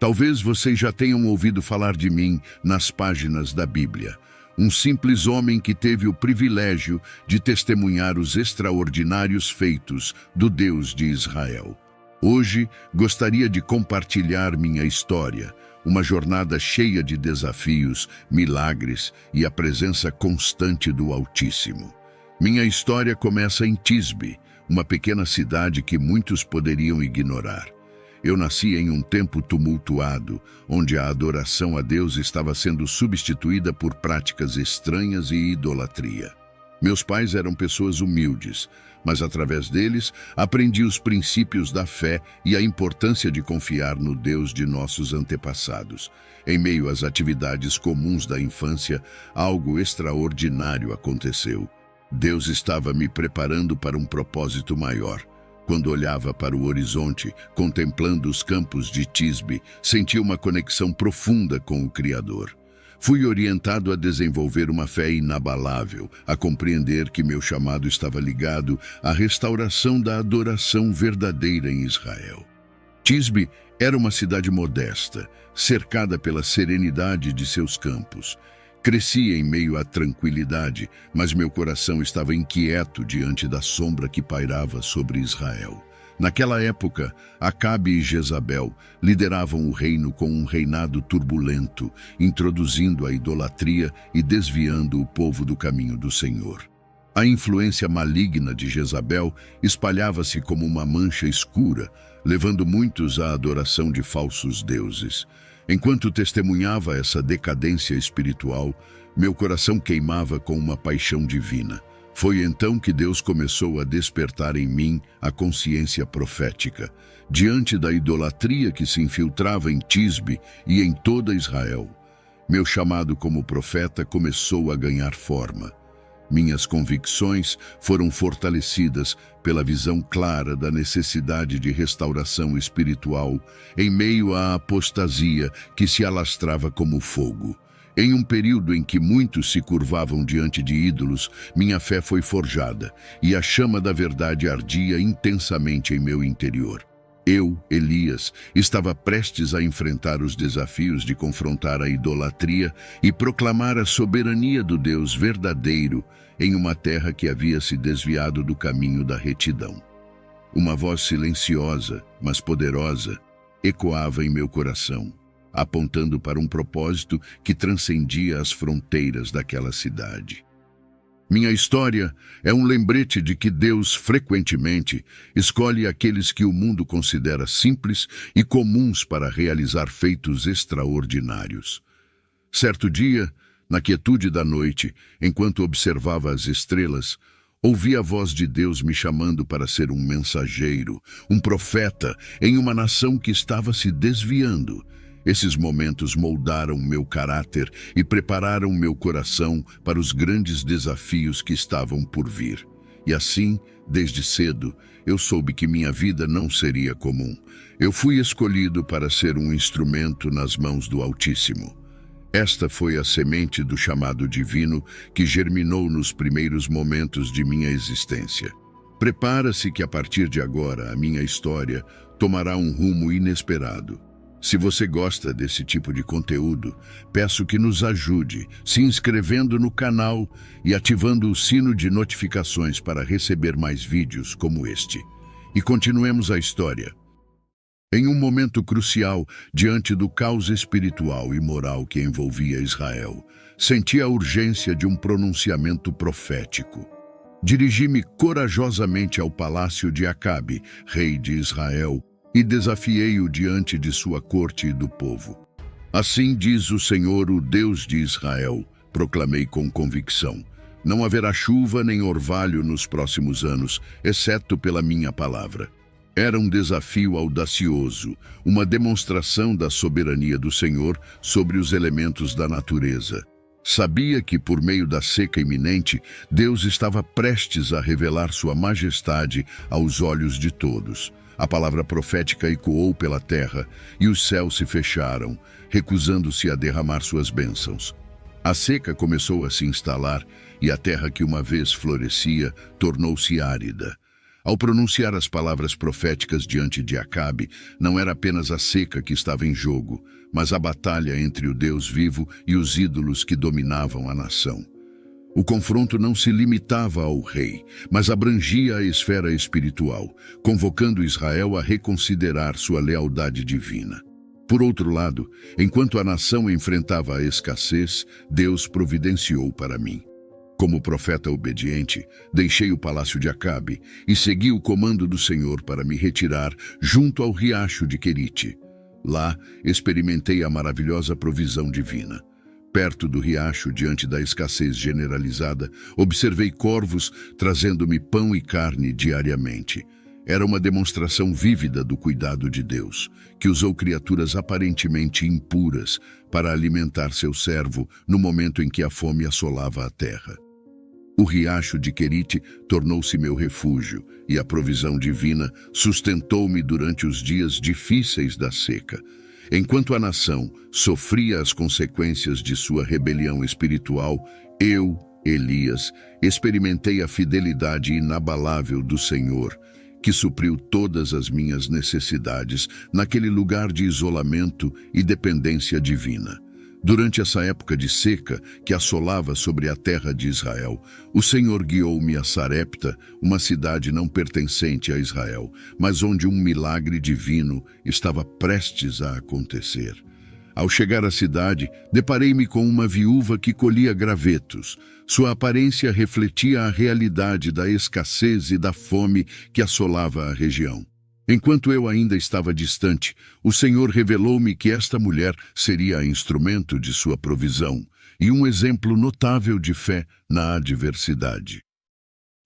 Talvez vocês já tenham ouvido falar de mim nas páginas da Bíblia. Um simples homem que teve o privilégio de testemunhar os extraordinários feitos do Deus de Israel. Hoje, gostaria de compartilhar minha história, uma jornada cheia de desafios, milagres e a presença constante do Altíssimo. Minha história começa em Tisbe, uma pequena cidade que muitos poderiam ignorar. Eu nasci em um tempo tumultuado, onde a adoração a Deus estava sendo substituída por práticas estranhas e idolatria. Meus pais eram pessoas humildes, mas através deles aprendi os princípios da fé e a importância de confiar no Deus de nossos antepassados. Em meio às atividades comuns da infância, algo extraordinário aconteceu. Deus estava me preparando para um propósito maior. Quando olhava para o horizonte, contemplando os campos de Tisbe, senti uma conexão profunda com o Criador. Fui orientado a desenvolver uma fé inabalável, a compreender que meu chamado estava ligado à restauração da adoração verdadeira em Israel. Tisbe era uma cidade modesta, cercada pela serenidade de seus campos. Cresci em meio à tranquilidade, mas meu coração estava inquieto diante da sombra que pairava sobre Israel. Naquela época, Acabe e Jezabel lideravam o reino com um reinado turbulento, introduzindo a idolatria e desviando o povo do caminho do Senhor. A influência maligna de Jezabel espalhava-se como uma mancha escura, levando muitos à adoração de falsos deuses. Enquanto testemunhava essa decadência espiritual, meu coração queimava com uma paixão divina. Foi então que Deus começou a despertar em mim a consciência profética. Diante da idolatria que se infiltrava em Tisbe e em toda Israel, meu chamado como profeta começou a ganhar forma. Minhas convicções foram fortalecidas pela visão clara da necessidade de restauração espiritual em meio à apostasia que se alastrava como fogo. Em um período em que muitos se curvavam diante de ídolos, minha fé foi forjada e a chama da verdade ardia intensamente em meu interior. Eu, Elias, estava prestes a enfrentar os desafios de confrontar a idolatria e proclamar a soberania do Deus verdadeiro em uma terra que havia se desviado do caminho da retidão. Uma voz silenciosa, mas poderosa, ecoava em meu coração, apontando para um propósito que transcendia as fronteiras daquela cidade. Minha história é um lembrete de que Deus frequentemente escolhe aqueles que o mundo considera simples e comuns para realizar feitos extraordinários. Certo dia, na quietude da noite, enquanto observava as estrelas, ouvi a voz de Deus me chamando para ser um mensageiro, um profeta em uma nação que estava se desviando. Esses momentos moldaram meu caráter e prepararam meu coração para os grandes desafios que estavam por vir. E assim, desde cedo, eu soube que minha vida não seria comum. Eu fui escolhido para ser um instrumento nas mãos do Altíssimo. Esta foi a semente do chamado divino que germinou nos primeiros momentos de minha existência. Prepara-se que a partir de agora a minha história tomará um rumo inesperado. Se você gosta desse tipo de conteúdo, peço que nos ajude se inscrevendo no canal e ativando o sino de notificações para receber mais vídeos como este. E continuemos a história. Em um momento crucial, diante do caos espiritual e moral que envolvia Israel, senti a urgência de um pronunciamento profético. Dirigi-me corajosamente ao palácio de Acabe, rei de Israel, e desafiei-o diante de sua corte e do povo. Assim diz o Senhor, o Deus de Israel, proclamei com convicção. Não haverá chuva nem orvalho nos próximos anos, exceto pela minha palavra. Era um desafio audacioso, uma demonstração da soberania do Senhor sobre os elementos da natureza. Sabia que, por meio da seca iminente, Deus estava prestes a revelar sua majestade aos olhos de todos. A palavra profética ecoou pela terra e os céus se fecharam, recusando-se a derramar suas bênçãos. A seca começou a se instalar e a terra que uma vez florescia tornou-se árida. Ao pronunciar as palavras proféticas diante de Acabe, não era apenas a seca que estava em jogo, mas a batalha entre o Deus vivo e os ídolos que dominavam a nação. O confronto não se limitava ao rei, mas abrangia a esfera espiritual, convocando Israel a reconsiderar sua lealdade divina. Por outro lado, enquanto a nação enfrentava a escassez, Deus providenciou para mim. Como profeta obediente, deixei o palácio de Acabe e segui o comando do Senhor para me retirar junto ao riacho de Querite. Lá, experimentei a maravilhosa provisão divina. Perto do riacho, diante da escassez generalizada, observei corvos trazendo-me pão e carne diariamente. Era uma demonstração vívida do cuidado de Deus, que usou criaturas aparentemente impuras para alimentar seu servo no momento em que a fome assolava a terra. O riacho de Querite tornou-se meu refúgio e a provisão divina sustentou-me durante os dias difíceis da seca. Enquanto a nação sofria as consequências de sua rebelião espiritual, eu, Elias, experimentei a fidelidade inabalável do Senhor, que supriu todas as minhas necessidades naquele lugar de isolamento e dependência divina. Durante essa época de seca que assolava sobre a terra de Israel, o Senhor guiou-me a Sarepta, uma cidade não pertencente a Israel, mas onde um milagre divino estava prestes a acontecer. Ao chegar à cidade, deparei-me com uma viúva que colhia gravetos. Sua aparência refletia a realidade da escassez e da fome que assolava a região. Enquanto eu ainda estava distante, o Senhor revelou-me que esta mulher seria instrumento de sua provisão e um exemplo notável de fé na adversidade.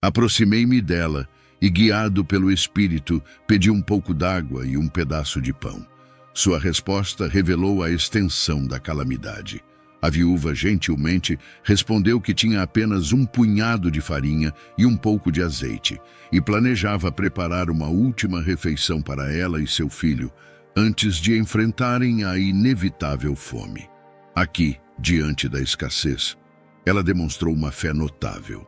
Aproximei-me dela e, guiado pelo Espírito, pedi um pouco d'água e um pedaço de pão. Sua resposta revelou a extensão da calamidade. A viúva gentilmente respondeu que tinha apenas um punhado de farinha e um pouco de azeite, e planejava preparar uma última refeição para ela e seu filho, antes de enfrentarem a inevitável fome. Aqui, diante da escassez, ela demonstrou uma fé notável.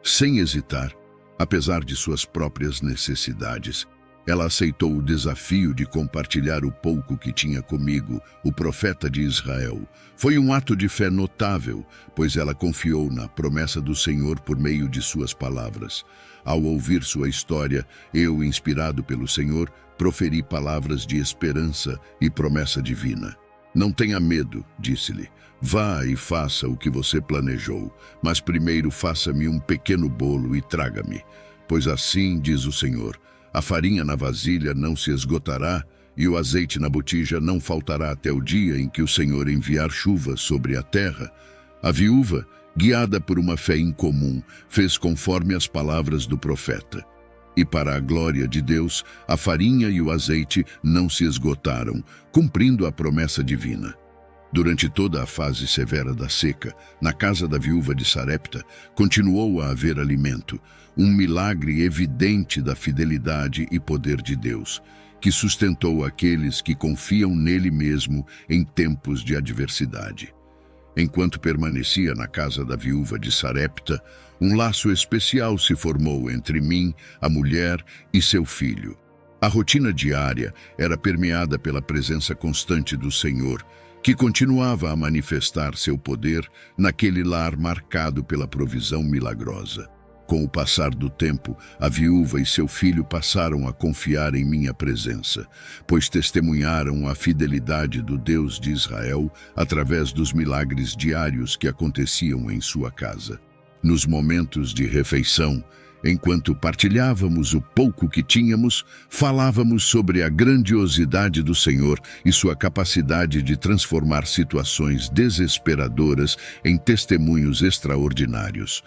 Sem hesitar, apesar de suas próprias necessidades, ela aceitou o desafio de compartilhar o pouco que tinha comigo, o profeta de Israel. Foi um ato de fé notável, pois ela confiou na promessa do Senhor por meio de suas palavras. Ao ouvir sua história, eu, inspirado pelo Senhor, proferi palavras de esperança e promessa divina. Não tenha medo, disse-lhe. Vá e faça o que você planejou, mas primeiro faça-me um pequeno bolo e traga-me. Pois assim diz o Senhor, a farinha na vasilha não se esgotará e o azeite na botija não faltará até o dia em que o Senhor enviar chuva sobre a terra. A viúva, guiada por uma fé incomum, fez conforme as palavras do profeta. E para a glória de Deus, a farinha e o azeite não se esgotaram, cumprindo a promessa divina. Durante toda a fase severa da seca, na casa da viúva de Sarepta, continuou a haver alimento, um milagre evidente da fidelidade e poder de Deus, que sustentou aqueles que confiam nele mesmo em tempos de adversidade. Enquanto permanecia na casa da viúva de Sarepta, um laço especial se formou entre mim, a mulher e seu filho. A rotina diária era permeada pela presença constante do Senhor, que continuava a manifestar seu poder naquele lar marcado pela provisão milagrosa. Com o passar do tempo, a viúva e seu filho passaram a confiar em minha presença, pois testemunharam a fidelidade do Deus de Israel através dos milagres diários que aconteciam em sua casa. Nos momentos de refeição, enquanto partilhávamos o pouco que tínhamos, falávamos sobre a grandiosidade do Senhor e sua capacidade de transformar situações desesperadoras em testemunhos extraordinários.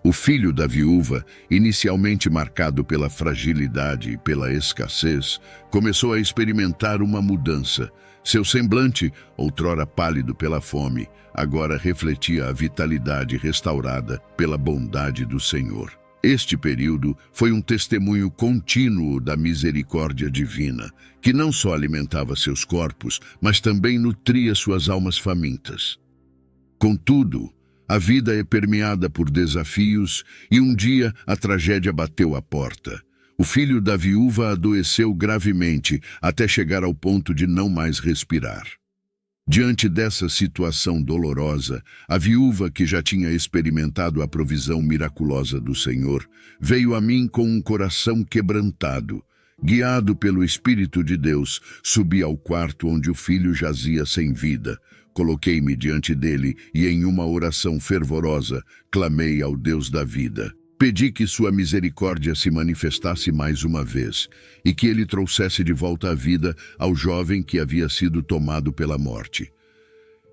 O filho da viúva, inicialmente marcado pela fragilidade e pela escassez, começou a experimentar uma mudança. Seu semblante, outrora pálido pela fome, agora refletia a vitalidade restaurada pela bondade do Senhor. Este período foi um testemunho contínuo da misericórdia divina, que não só alimentava seus corpos, mas também nutria suas almas famintas. Contudo, a vida é permeada por desafios e um dia a tragédia bateu à porta. O filho da viúva adoeceu gravemente até chegar ao ponto de não mais respirar. Diante dessa situação dolorosa, a viúva, que já tinha experimentado a provisão miraculosa do Senhor, veio a mim com um coração quebrantado. Guiado pelo Espírito de Deus, subi ao quarto onde o filho jazia sem vida. Coloquei-me diante dele e, em uma oração fervorosa, clamei ao Deus da vida. Pedi que sua misericórdia se manifestasse mais uma vez e que ele trouxesse de volta a vida ao jovem que havia sido tomado pela morte.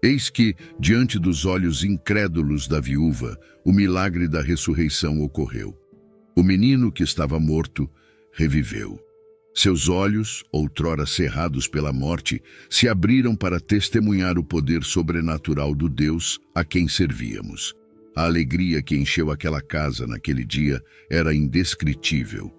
Eis que, diante dos olhos incrédulos da viúva, o milagre da ressurreição ocorreu. O menino que estava morto reviveu. Seus olhos, outrora cerrados pela morte, se abriram para testemunhar o poder sobrenatural do Deus a quem servíamos. A alegria que encheu aquela casa naquele dia era indescritível.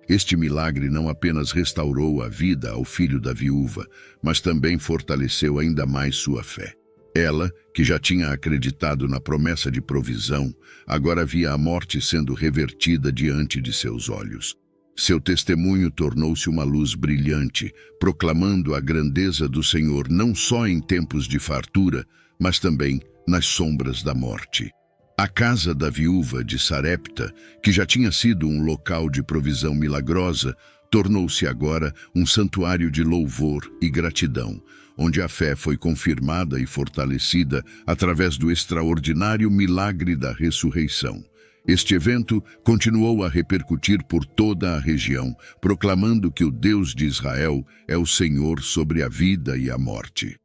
Este milagre não apenas restaurou a vida ao filho da viúva, mas também fortaleceu ainda mais sua fé. Ela, que já tinha acreditado na promessa de provisão, agora via a morte sendo revertida diante de seus olhos. Seu testemunho tornou-se uma luz brilhante, proclamando a grandeza do Senhor não só em tempos de fartura, mas também nas sombras da morte. A casa da viúva de Sarepta, que já tinha sido um local de provisão milagrosa, tornou-se agora um santuário de louvor e gratidão, onde a fé foi confirmada e fortalecida através do extraordinário milagre da ressurreição. Este evento continuou a repercutir por toda a região, proclamando que o Deus de Israel é o Senhor sobre a vida e a morte.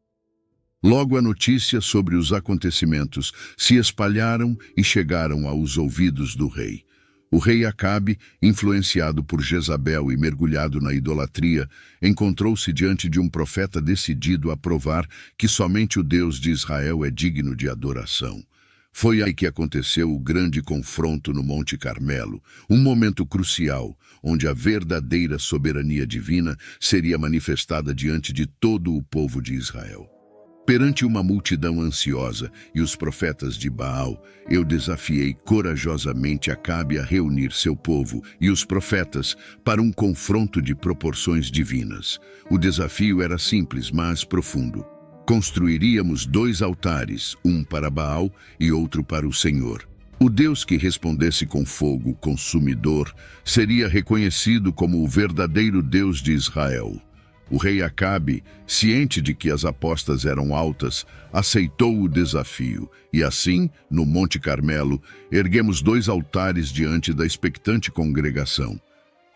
Logo a notícia sobre os acontecimentos se espalharam e chegaram aos ouvidos do rei. O rei Acabe, influenciado por Jezabel e mergulhado na idolatria, encontrou-se diante de um profeta decidido a provar que somente o Deus de Israel é digno de adoração. Foi aí que aconteceu o grande confronto no Monte Carmelo, um momento crucial, onde a verdadeira soberania divina seria manifestada diante de todo o povo de Israel. Perante uma multidão ansiosa e os profetas de Baal, eu desafiei corajosamente Acabe a reunir seu povo e os profetas para um confronto de proporções divinas. O desafio era simples, mas profundo. Construiríamos 2 altares, um para Baal e outro para o Senhor. O Deus que respondesse com fogo consumidor seria reconhecido como o verdadeiro Deus de Israel. O rei Acabe, ciente de que as apostas eram altas, aceitou o desafio e assim, no Monte Carmelo, erguemos 2 altares diante da expectante congregação.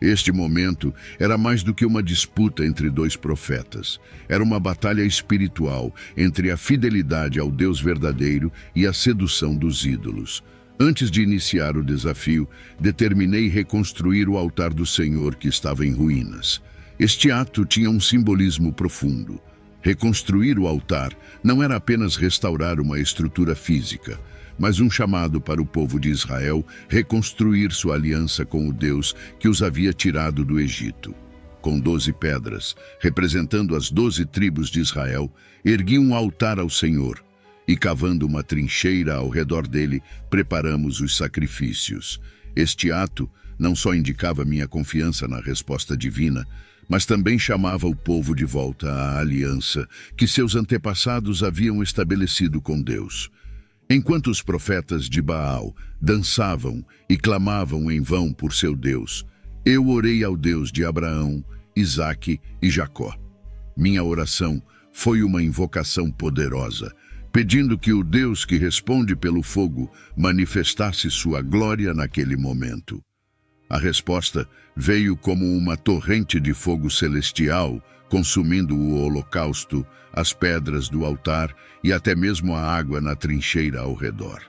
Este momento era mais do que uma disputa entre 2 profetas. Era uma batalha espiritual entre a fidelidade ao Deus verdadeiro e a sedução dos ídolos. Antes de iniciar o desafio, determinei reconstruir o altar do Senhor que estava em ruínas. Este ato tinha um simbolismo profundo. Reconstruir o altar não era apenas restaurar uma estrutura física, mas um chamado para o povo de Israel reconstruir sua aliança com o Deus que os havia tirado do Egito. Com 12 pedras, representando as 12 tribos de Israel, ergui um altar ao Senhor e, cavando uma trincheira ao redor dele, preparamos os sacrifícios. Este ato não só indicava minha confiança na resposta divina, mas também chamava o povo de volta à aliança que seus antepassados haviam estabelecido com Deus. Enquanto os profetas de Baal dançavam e clamavam em vão por seu Deus, eu orei ao Deus de Abraão, Isaque e Jacó. Minha oração foi uma invocação poderosa, pedindo que o Deus que responde pelo fogo manifestasse sua glória naquele momento. A resposta veio como uma torrente de fogo celestial, consumindo o holocausto, as pedras do altar e até mesmo a água na trincheira ao redor.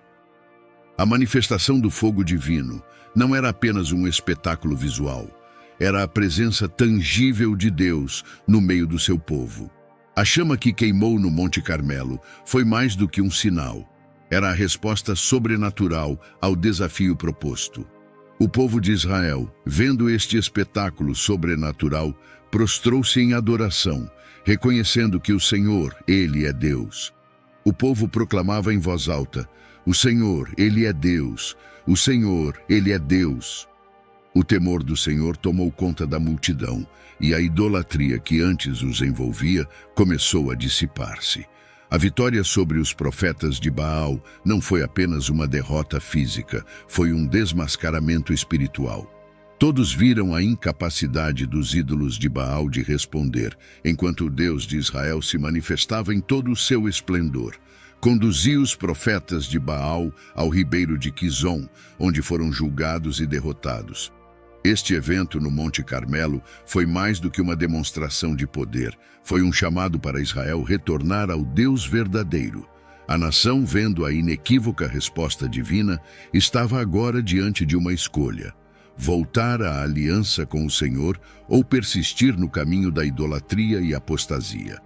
A manifestação do fogo divino não era apenas um espetáculo visual, era a presença tangível de Deus no meio do seu povo. A chama que queimou no Monte Carmelo foi mais do que um sinal, era a resposta sobrenatural ao desafio proposto. O povo de Israel, vendo este espetáculo sobrenatural, prostrou-se em adoração, reconhecendo que o Senhor, Ele é Deus. O povo proclamava em voz alta: "O Senhor, Ele é Deus! O Senhor, Ele é Deus!" O temor do Senhor tomou conta da multidão, e a idolatria que antes os envolvia começou a dissipar-se. A vitória sobre os profetas de Baal não foi apenas uma derrota física, foi um desmascaramento espiritual. Todos viram a incapacidade dos ídolos de Baal de responder, enquanto o Deus de Israel se manifestava em todo o seu esplendor. Conduziu os profetas de Baal ao ribeiro de Quizon, onde foram julgados e derrotados. Este evento no Monte Carmelo foi mais do que uma demonstração de poder, foi um chamado para Israel retornar ao Deus verdadeiro. A nação, vendo a inequívoca resposta divina, estava agora diante de uma escolha: voltar à aliança com o Senhor ou persistir no caminho da idolatria e apostasia.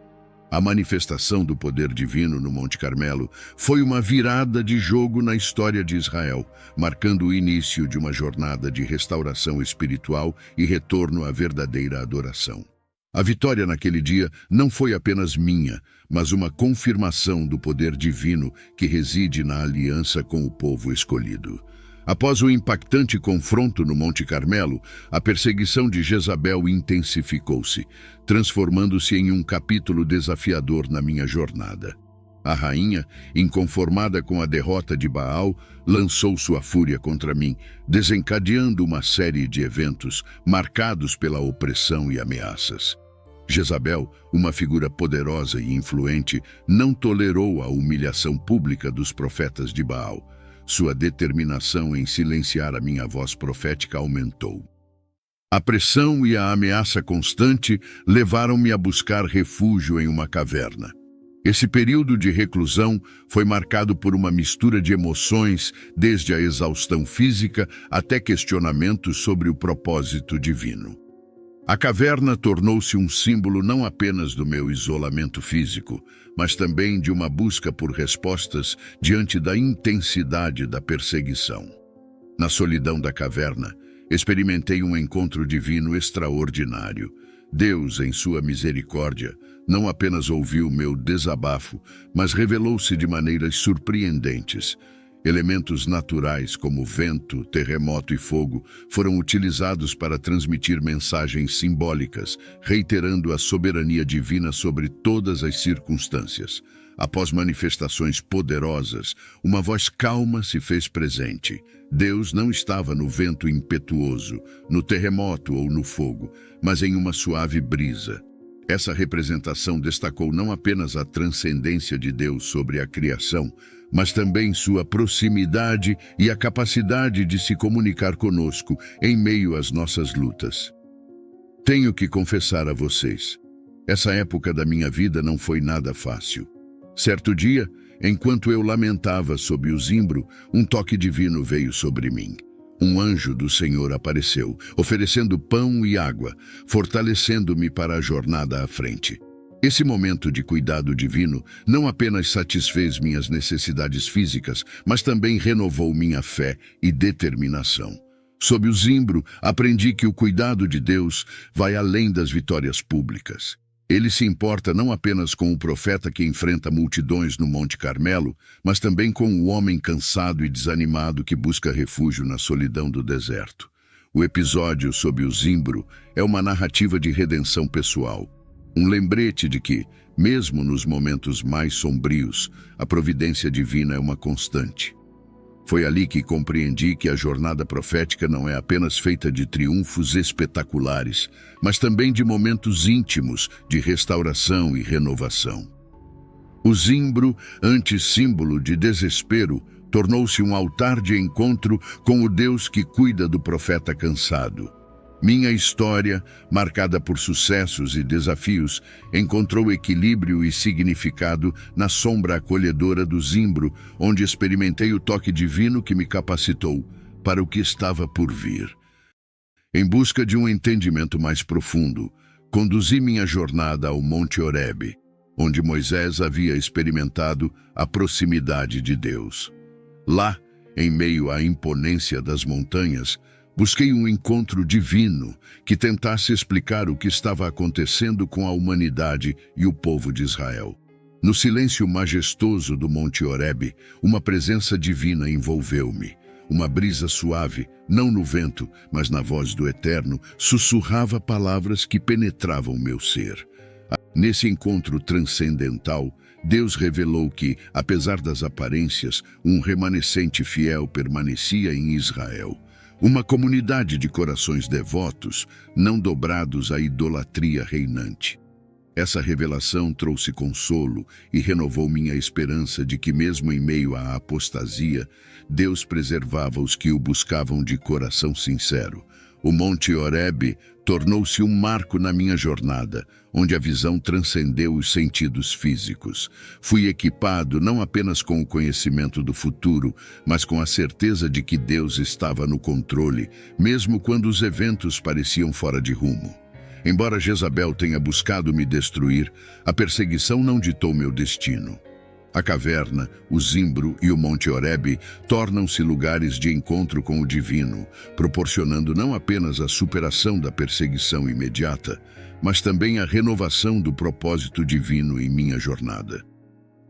A manifestação do poder divino no Monte Carmelo foi uma virada de jogo na história de Israel, marcando o início de uma jornada de restauração espiritual e retorno à verdadeira adoração. A vitória naquele dia não foi apenas minha, mas uma confirmação do poder divino que reside na aliança com o povo escolhido. Após o impactante confronto no Monte Carmelo, a perseguição de Jezabel intensificou-se, transformando-se em um capítulo desafiador na minha jornada. A rainha, inconformada com a derrota de Baal, lançou sua fúria contra mim, desencadeando uma série de eventos marcados pela opressão e ameaças. Jezabel, uma figura poderosa e influente, não tolerou a humilhação pública dos profetas de Baal. Sua determinação em silenciar a minha voz profética aumentou. A pressão e a ameaça constante levaram-me a buscar refúgio em uma caverna. Esse período de reclusão foi marcado por uma mistura de emoções, desde a exaustão física até questionamentos sobre o propósito divino. A caverna tornou-se um símbolo não apenas do meu isolamento físico, mas também de uma busca por respostas diante da intensidade da perseguição. Na solidão da caverna, experimentei um encontro divino extraordinário. Deus, em sua misericórdia, não apenas ouviu meu desabafo, mas revelou-se de maneiras surpreendentes. Elementos naturais como vento, terremoto e fogo foram utilizados para transmitir mensagens simbólicas, reiterando a soberania divina sobre todas as circunstâncias. Após manifestações poderosas, uma voz calma se fez presente. Deus não estava no vento impetuoso, no terremoto ou no fogo, mas em uma suave brisa. Essa representação destacou não apenas a transcendência de Deus sobre a criação, mas também sua proximidade e a capacidade de se comunicar conosco em meio às nossas lutas. Tenho que confessar a vocês, essa época da minha vida não foi nada fácil. Certo dia, enquanto eu lamentava sob o zimbro, um toque divino veio sobre mim. Um anjo do Senhor apareceu, oferecendo pão e água, fortalecendo-me para a jornada à frente. Esse momento de cuidado divino não apenas satisfez minhas necessidades físicas, mas também renovou minha fé e determinação. Sob o zimbro, aprendi que o cuidado de Deus vai além das vitórias públicas. Ele se importa não apenas com o profeta que enfrenta multidões no Monte Carmelo, mas também com o homem cansado e desanimado que busca refúgio na solidão do deserto. O episódio sob o zimbro é uma narrativa de redenção pessoal. Um lembrete de que, mesmo nos momentos mais sombrios, a providência divina é uma constante. Foi ali que compreendi que a jornada profética não é apenas feita de triunfos espetaculares, mas também de momentos íntimos de restauração e renovação. O zimbro, antes símbolo de desespero, tornou-se um altar de encontro com o Deus que cuida do profeta cansado. Minha história, marcada por sucessos e desafios, encontrou equilíbrio e significado na sombra acolhedora do zimbro, onde experimentei o toque divino que me capacitou para o que estava por vir. Em busca de um entendimento mais profundo, conduzi minha jornada ao Monte Horebe, onde Moisés havia experimentado a proximidade de Deus. Lá, em meio à imponência das montanhas, busquei um encontro divino que tentasse explicar o que estava acontecendo com a humanidade e o povo de Israel. No silêncio majestoso do Monte Horebe, uma presença divina envolveu-me. Uma brisa suave, não no vento, mas na voz do Eterno, sussurrava palavras que penetravam meu ser. Nesse encontro transcendental, Deus revelou que, apesar das aparências, um remanescente fiel permanecia em Israel. Uma comunidade de corações devotos, não dobrados à idolatria reinante. Essa revelação trouxe consolo e renovou minha esperança de que, mesmo em meio à apostasia, Deus preservava os que o buscavam de coração sincero. O Monte Horebe tornou-se um marco na minha jornada, onde a visão transcendeu os sentidos físicos. Fui equipado não apenas com o conhecimento do futuro, mas com a certeza de que Deus estava no controle, mesmo quando os eventos pareciam fora de rumo. Embora Jezabel tenha buscado me destruir, a perseguição não ditou meu destino. A caverna, o zimbro e o Monte Horebe tornam-se lugares de encontro com o divino, proporcionando não apenas a superação da perseguição imediata, mas também a renovação do propósito divino em minha jornada.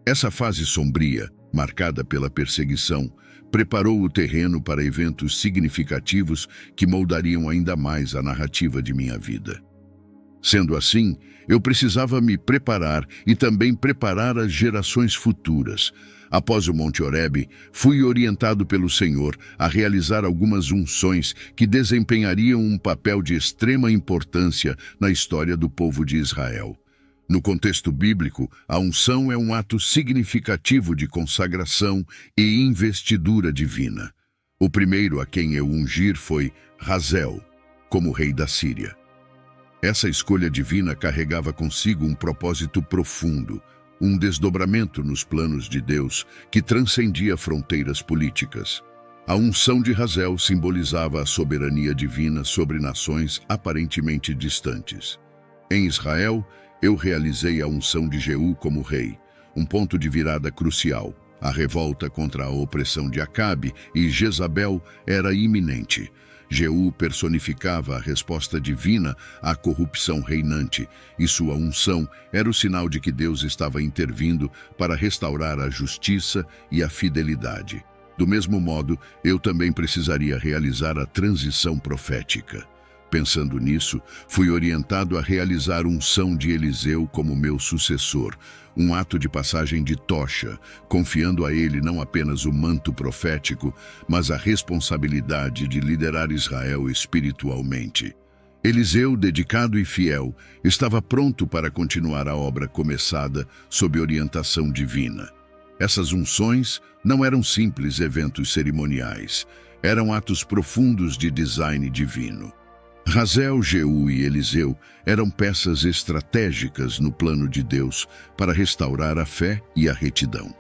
Essa fase sombria, marcada pela perseguição, preparou o terreno para eventos significativos que moldariam ainda mais a narrativa de minha vida. Sendo assim, eu precisava me preparar e também preparar as gerações futuras. Após o Monte Horebe, fui orientado pelo Senhor a realizar algumas unções que desempenhariam um papel de extrema importância na história do povo de Israel. No contexto bíblico, a unção é um ato significativo de consagração e investidura divina. O primeiro a quem eu ungir foi Hazael, como rei da Síria. Essa escolha divina carregava consigo um propósito profundo, um desdobramento nos planos de Deus que transcendia fronteiras políticas. A unção de Hazael simbolizava a soberania divina sobre nações aparentemente distantes. Em Israel, eu realizei a unção de Jeú como rei, um ponto de virada crucial. A revolta contra a opressão de Acabe e Jezabel era iminente. Jeú personificava a resposta divina à corrupção reinante, e sua unção era o sinal de que Deus estava intervindo para restaurar a justiça e a fidelidade. Do mesmo modo, eu também precisaria realizar a transição profética. Pensando nisso, fui orientado a realizar a unção de Eliseu como meu sucessor, um ato de passagem de tocha, confiando a ele não apenas o manto profético, mas a responsabilidade de liderar Israel espiritualmente. Eliseu, dedicado e fiel, estava pronto para continuar a obra começada sob orientação divina. Essas unções não eram simples eventos cerimoniais, eram atos profundos de design divino. Hazael, Jeú e Eliseu eram peças estratégicas no plano de Deus para restaurar a fé e a retidão.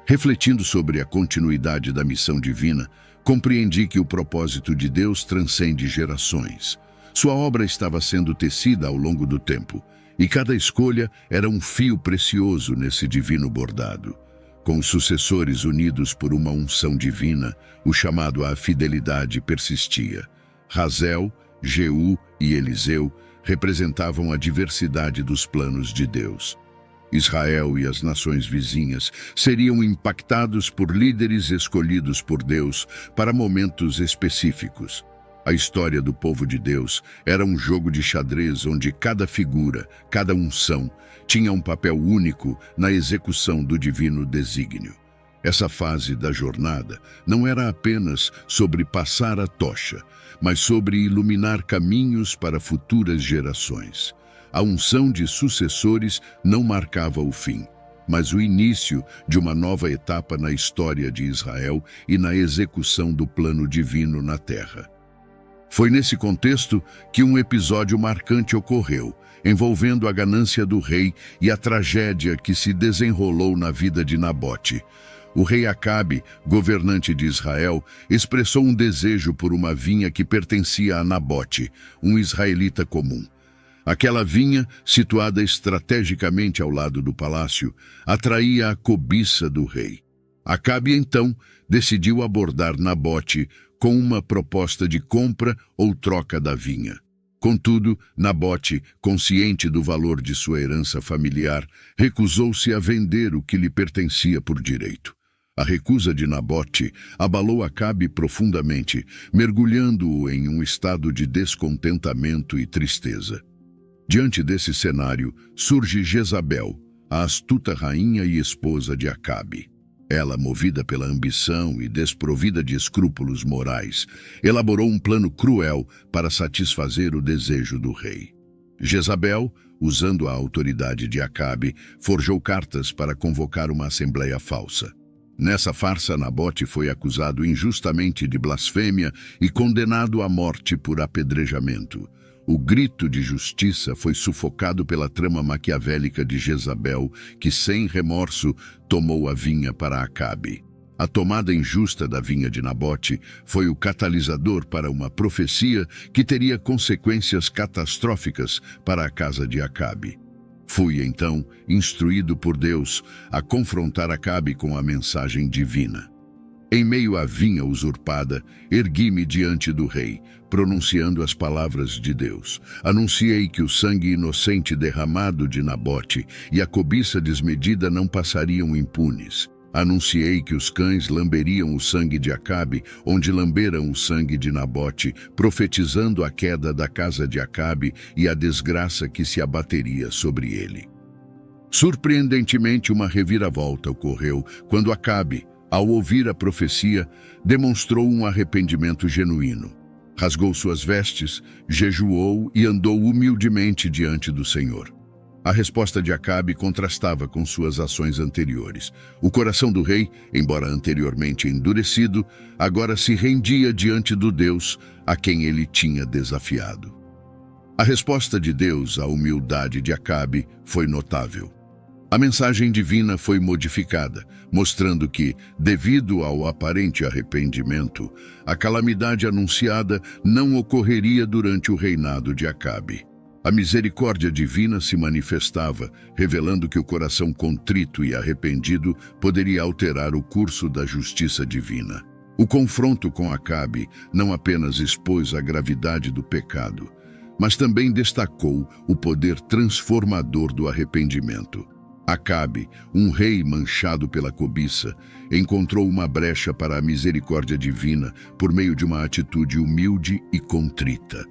Refletindo sobre a continuidade da missão divina, compreendi que o propósito de Deus transcende gerações. Sua obra estava sendo tecida ao longo do tempo, e cada escolha era um fio precioso nesse divino bordado. Com os sucessores unidos por uma unção divina, o chamado à fidelidade persistia. Hazael, Jeú e Eliseu representavam a diversidade dos planos de Deus. Israel e as nações vizinhas seriam impactados por líderes escolhidos por Deus para momentos específicos. A história do povo de Deus era um jogo de xadrez onde cada figura, cada unção, tinha um papel único na execução do divino desígnio. Essa fase da jornada não era apenas sobre passar a tocha, mas sobre iluminar caminhos para futuras gerações. A unção de sucessores não marcava o fim, mas o início de uma nova etapa na história de Israel e na execução do plano divino na terra. Foi nesse contexto que um episódio marcante ocorreu, envolvendo a ganância do rei e a tragédia que se desenrolou na vida de Nabote. O rei Acabe, governante de Israel, expressou um desejo por uma vinha que pertencia a Nabote, um israelita comum. Aquela vinha, situada estrategicamente ao lado do palácio, atraía a cobiça do rei. Acabe, então, decidiu abordar Nabote com uma proposta de compra ou troca da vinha. Contudo, Nabote, consciente do valor de sua herança familiar, recusou-se a vender o que lhe pertencia por direito. A recusa de Nabote abalou Acabe profundamente, mergulhando-o em um estado de descontentamento e tristeza. Diante desse cenário, surge Jezabel, a astuta rainha e esposa de Acabe. Ela, movida pela ambição e desprovida de escrúpulos morais, elaborou um plano cruel para satisfazer o desejo do rei. Jezabel, usando a autoridade de Acabe, forjou cartas para convocar uma assembleia falsa. Nessa farsa, Nabote foi acusado injustamente de blasfêmia e condenado à morte por apedrejamento. O grito de justiça foi sufocado pela trama maquiavélica de Jezabel, que, sem remorso, tomou a vinha para Acabe. A tomada injusta da vinha de Nabote foi o catalisador para uma profecia que teria consequências catastróficas para a casa de Acabe. Fui, então, instruído por Deus a confrontar Acabe com a mensagem divina. Em meio à vinha usurpada, ergui-me diante do rei, pronunciando as palavras de Deus. Anunciei que o sangue inocente derramado de Nabote e a cobiça desmedida não passariam impunes. Anunciei que os cães lamberiam o sangue de Acabe, onde lamberam o sangue de Nabote, profetizando a queda da casa de Acabe e a desgraça que se abateria sobre ele. Surpreendentemente, uma reviravolta ocorreu quando Acabe, ao ouvir a profecia, demonstrou um arrependimento genuíno. Rasgou suas vestes, jejuou e andou humildemente diante do Senhor. A resposta de Acabe contrastava com suas ações anteriores. O coração do rei, embora anteriormente endurecido, agora se rendia diante do Deus a quem ele tinha desafiado. A resposta de Deus à humildade de Acabe foi notável. A mensagem divina foi modificada, mostrando que, devido ao aparente arrependimento, a calamidade anunciada não ocorreria durante o reinado de Acabe. A misericórdia divina se manifestava, revelando que o coração contrito e arrependido poderia alterar o curso da justiça divina. O confronto com Acabe não apenas expôs a gravidade do pecado, mas também destacou o poder transformador do arrependimento. Acabe, um rei manchado pela cobiça, encontrou uma brecha para a misericórdia divina por meio de uma atitude humilde e contrita.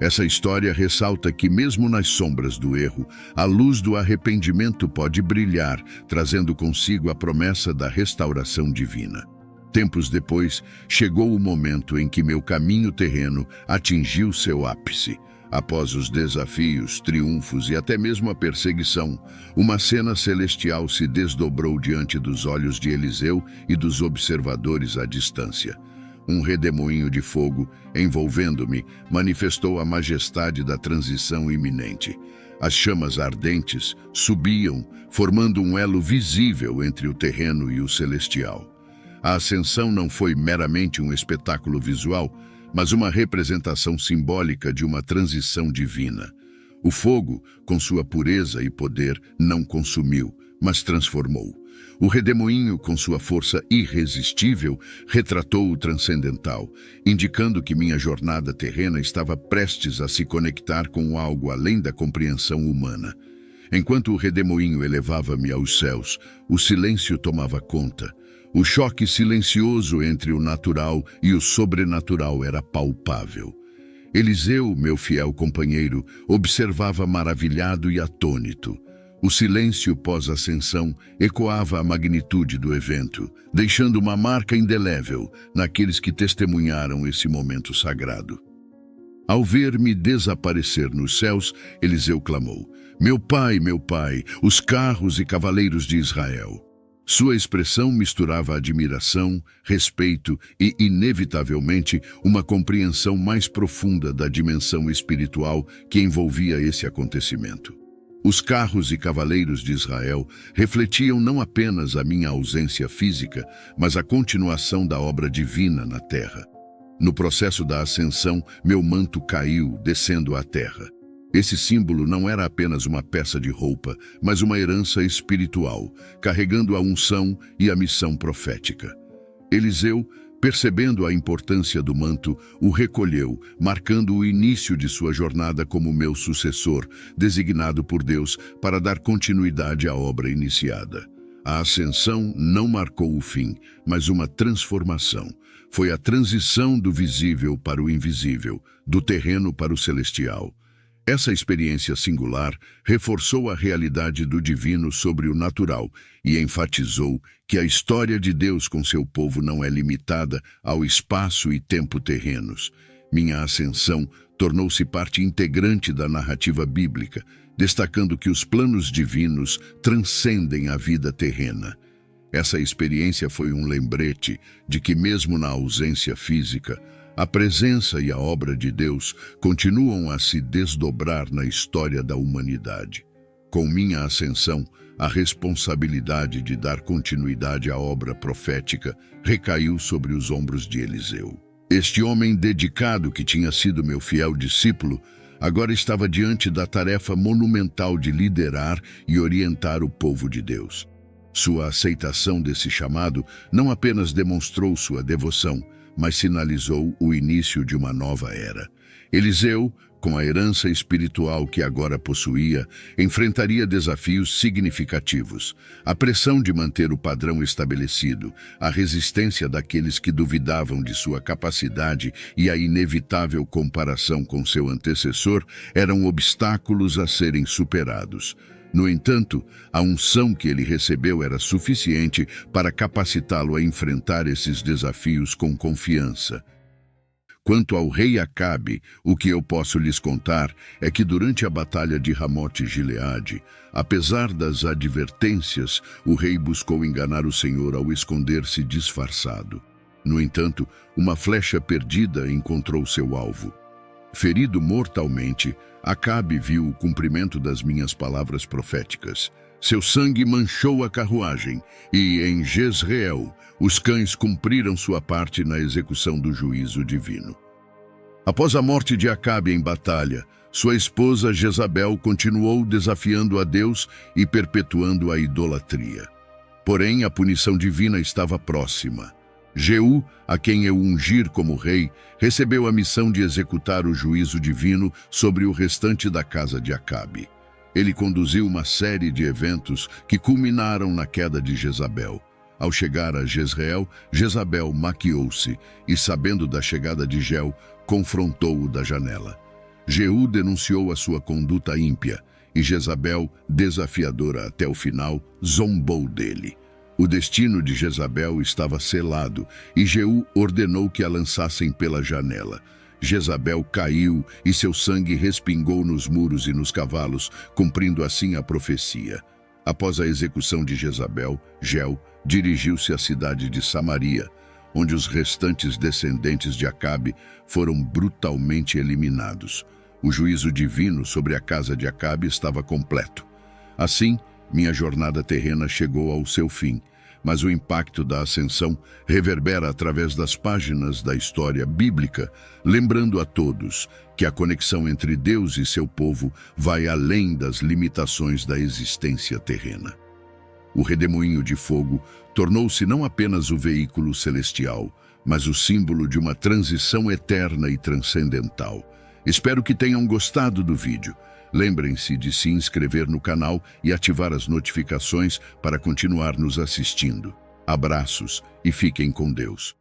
Essa história ressalta que, mesmo nas sombras do erro, a luz do arrependimento pode brilhar, trazendo consigo a promessa da restauração divina. Tempos depois, chegou o momento em que meu caminho terreno atingiu seu ápice. Após os desafios, triunfos e até mesmo a perseguição, uma cena celestial se desdobrou diante dos olhos de Eliseu e dos observadores à distância. Um redemoinho de fogo, envolvendo-me, manifestou a majestade da transição iminente. As chamas ardentes subiam, formando um elo visível entre o terreno e o celestial. A ascensão não foi meramente um espetáculo visual, mas uma representação simbólica de uma transição divina. O fogo, com sua pureza e poder, não consumiu, mas transformou. O redemoinho, com sua força irresistível, retratou o transcendental, indicando que minha jornada terrena estava prestes a se conectar com algo além da compreensão humana. Enquanto o redemoinho elevava-me aos céus, o silêncio tomava conta. O choque silencioso entre o natural e o sobrenatural era palpável. Eliseu, meu fiel companheiro, observava maravilhado e atônito. O silêncio pós-ascensão ecoava a magnitude do evento, deixando uma marca indelével naqueles que testemunharam esse momento sagrado. Ao ver-me desaparecer nos céus, Eliseu clamou: meu pai, os carros e cavaleiros de Israel." Sua expressão misturava admiração, respeito e, inevitavelmente, uma compreensão mais profunda da dimensão espiritual que envolvia esse acontecimento. Os carros e cavaleiros de Israel refletiam não apenas a minha ausência física, mas a continuação da obra divina na terra. No processo da ascensão, meu manto caiu, descendo à terra. Esse símbolo não era apenas uma peça de roupa, mas uma herança espiritual, carregando a unção e a missão profética. Eliseu, percebendo a importância do manto, o recolheu, marcando o início de sua jornada como meu sucessor, designado por Deus para dar continuidade à obra iniciada. A ascensão não marcou o fim, mas uma transformação. Foi a transição do visível para o invisível, do terreno para o celestial. Essa experiência singular reforçou a realidade do divino sobre o natural e enfatizou que a história de Deus com seu povo não é limitada ao espaço e tempo terrenos. Minha ascensão tornou-se parte integrante da narrativa bíblica, destacando que os planos divinos transcendem a vida terrena. Essa experiência foi um lembrete de que, mesmo na ausência física, a presença e a obra de Deus continuam a se desdobrar na história da humanidade. Com minha ascensão, a responsabilidade de dar continuidade à obra profética recaiu sobre os ombros de Eliseu. Este homem dedicado, que tinha sido meu fiel discípulo, agora estava diante da tarefa monumental de liderar e orientar o povo de Deus. Sua aceitação desse chamado não apenas demonstrou sua devoção, mas sinalizou o início de uma nova era. Eliseu, com a herança espiritual que agora possuía, enfrentaria desafios significativos. A pressão de manter o padrão estabelecido, a resistência daqueles que duvidavam de sua capacidade e a inevitável comparação com seu antecessor eram obstáculos a serem superados. No entanto, a unção que ele recebeu era suficiente para capacitá-lo a enfrentar esses desafios com confiança. Quanto ao rei Acabe, o que eu posso lhes contar é que durante a batalha de Ramote-Gileade, apesar das advertências, o rei buscou enganar o Senhor ao esconder-se disfarçado. No entanto, uma flecha perdida encontrou seu alvo. Ferido mortalmente, Acabe viu o cumprimento das minhas palavras proféticas. Seu sangue manchou a carruagem, e em Jezreel, os cães cumpriram sua parte na execução do juízo divino. Após a morte de Acabe em batalha, sua esposa Jezabel continuou desafiando a Deus e perpetuando a idolatria. Porém, a punição divina estava próxima. Jeú, a quem eu ungir como rei, recebeu a missão de executar o juízo divino sobre o restante da casa de Acabe. Ele conduziu uma série de eventos que culminaram na queda de Jezabel. Ao chegar a Jezreel, Jezabel maquiou-se e, sabendo da chegada de Jeu, confrontou-o da janela. Jeú denunciou a sua conduta ímpia e Jezabel, desafiadora até o final, zombou dele. O destino de Jezabel estava selado e Jeú ordenou que a lançassem pela janela. Jezabel caiu e seu sangue respingou nos muros e nos cavalos, cumprindo assim a profecia. Após a execução de Jezabel, Jeu dirigiu-se à cidade de Samaria, onde os restantes descendentes de Acabe foram brutalmente eliminados. O juízo divino sobre a casa de Acabe estava completo. Assim, minha jornada terrena chegou ao seu fim, mas o impacto da ascensão reverbera através das páginas da história bíblica, lembrando a todos que a conexão entre Deus e seu povo vai além das limitações da existência terrena. O redemoinho de fogo tornou-se não apenas o veículo celestial, mas o símbolo de uma transição eterna e transcendental. Espero que tenham gostado do vídeo. Lembrem-se de se inscrever no canal e ativar as notificações para continuar nos assistindo. Abraços e fiquem com Deus.